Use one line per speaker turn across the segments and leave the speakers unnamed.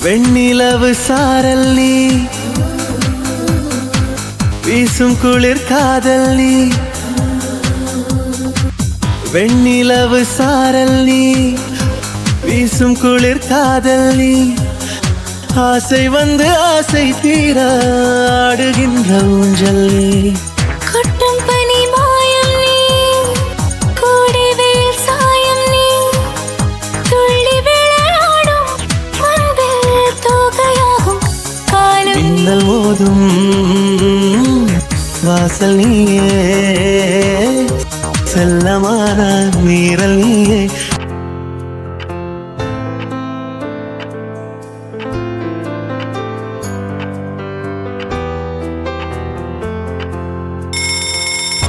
வெண்ணிலவு சாரல் நீ, வீசும் குளிர் காதல் நீ. வெண்ணிலவு சாரல் நீ, வீசும் குளிர் காதல் நீ. ஆசை வந்து ஆசை தீர ஆடுகின்ற ஊஞ்சல் நீ.
கொட்டும் பனி மாயம் நீ, கோடை வெயில் சாயம் நீ. துள்ளி விளையாடும் மனதில் தோகையாகும் காலம்.
மின்னல் மோதும் வாசல் நீயே, செல்லமான நீரல் நீயே.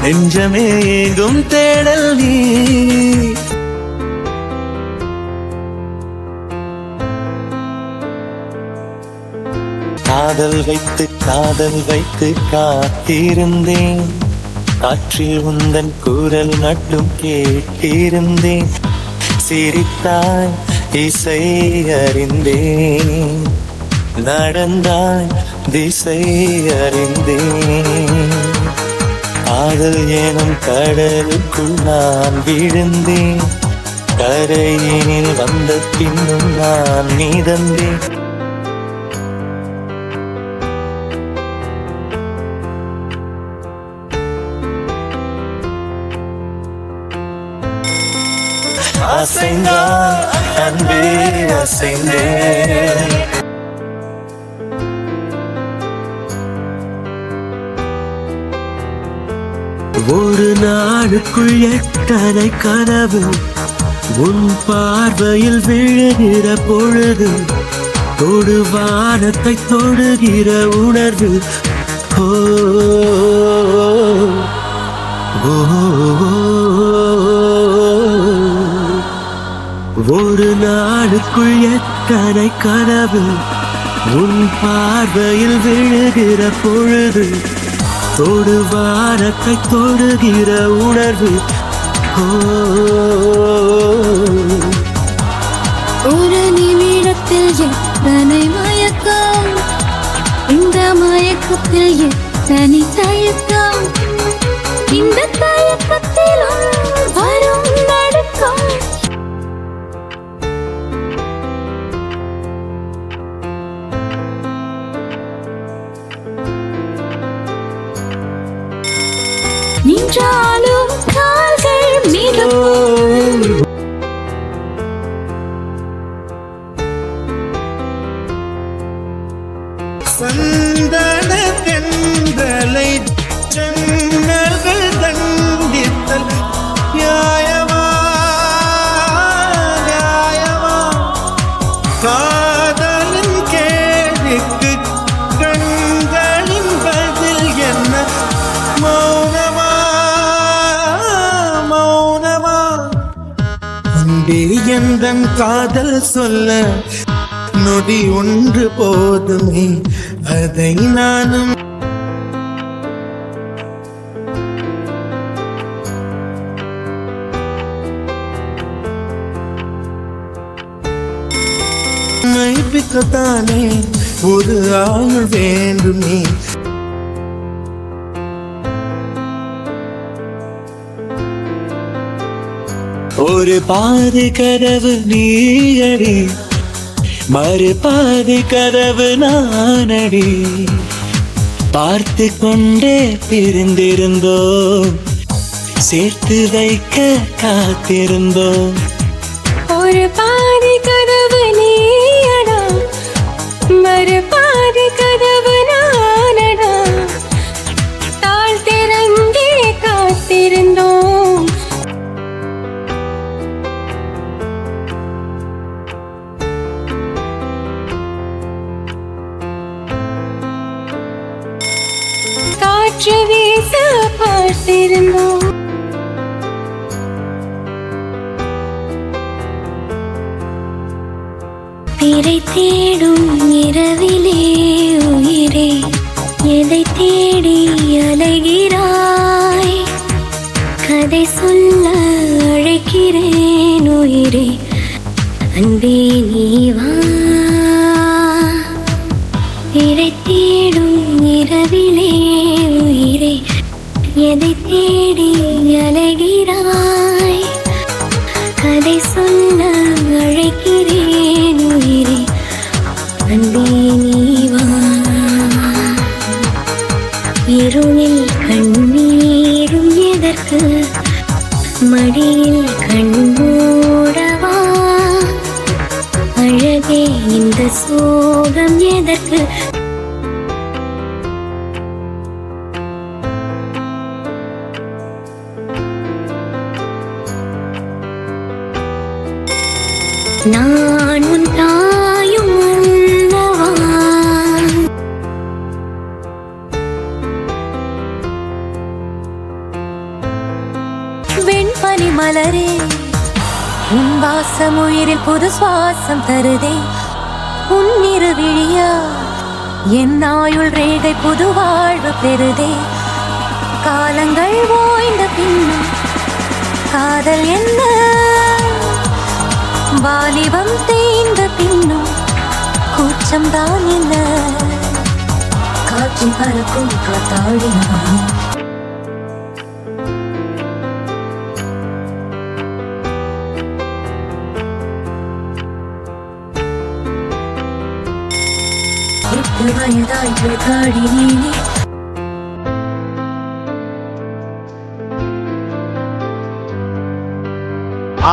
நெஞ்சமே ஏங்கும் தேடல் நீ. காதல் வைத்து காத்திருந்தேன். காற்றில் உந்தன் குரல் மட்டும் கேட்டிருந்தேன். சிரித்தாய் இசை அறிந்தேன், நடந்தாய் திசை அறிந்தேன். காதல் எனும் கடலுக்குள் நான் விழுந்தேன். கரையினில் வந்த பின்னும் நான் நீதந்தேன். அசைந்தாய் அன்பே அசைந்தேன். ஒரு நாளுக்குள் எத்தனை கனவு உன் பார்வையில் விழுகிற பொழுது. தொடு வானத்தை தொடுகிற உணர்வு. ஓ ஓ, ஒரு நாளுக்குள் எத்தனை கனவு உன் பார்வையில் விழுகிற பொழுது. தொடு வானத்தை தொடுகிற உணர்வு.
ஒரு நிமிடத்தில் எத்தனை மயக்கம், இந்த மயக்கத்தில் எத்தனை தயக்கம். இந்த தயக்கத்திலும் வரும் நடுக்கம். நின்றாலும் கால்கள் மிதக்கும்.
சந்தன தென்றலை ஜன்னல்கள் தண்டித்தல் நியாயமா நியாயமா. காதலின் கேள்விக்கு கண்களின் பதில் என்ன? மௌனமா மௌனமா. அன்பே எந்தன் காதல் சொல்ல நொடி ஒன்று போதுமே, அதை நானும் மைப்பிக்கத்தானே ஒரு ஆள் வேண்டுமே. ஒரு பாதி கதவு நீயடி, மறு பாதி கதவு நானடி. பார்த்து கொண்டே பிரிந்திருந்தோம், சேர்த்து வைக்க காத்திருந்தோம்.
ஒரு பாதி கதவு நீயடா, மறு பாதி கதவு நானடா. தாழ் திறந்தே காத்திருந்தோம். காற்று வீச பார்த்திருந்தோம். பிறை தேடும் இரவிலே உயிரே, எதை தேடி அலைகிறாய்? கதை சொல்ல அழைக்கிறேன் உயிரே, அன்பே நீ வா. சோகம் எதற்கு? நான் உன் தாயும் அல்லவா?
வெண்பனி மலரே, உன் வாசம் உயிரில் புது சுவாசம் தருதே. உன் இரு விழியா என் ஆயுள் ரேகை புது வாழ்வு பெறுதே. காலங்கள் ஓய்ந்த பின்னும் காதல் என்ன? வாலிபம் தேய்ந்த பின்னும் கூச்சம் தான் என்ன? காற்றின் பறக்கும் காத்தாடினான் எட்டு வயதாய் காடினேனே.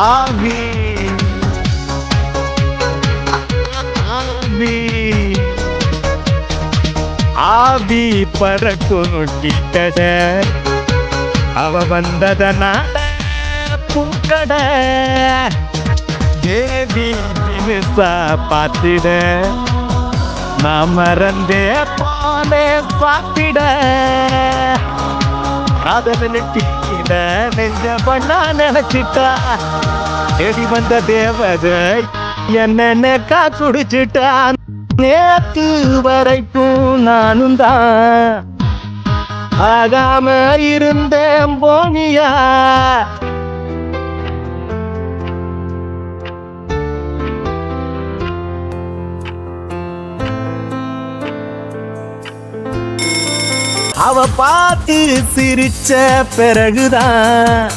ஆவி ஆவி ஆவி பறக்கும் கிட்டட அவ வந்ததனால பூக்கட தேவி தினுசா பார்த்திட நான் மறந்தே போனே சாப்பிட காதல நெட்டிட நெஞ்ச பண்ணா நினைச்சிட்டா தேடி வந்த தேவதை என்னென்னக்கா குடிச்சிட்டா. நேத்து வரைக்கும் நானும் தான் ஆகாம இருந்தேன் போனியா. அவ பார்த்து சிரிச்ச பிறகுதான்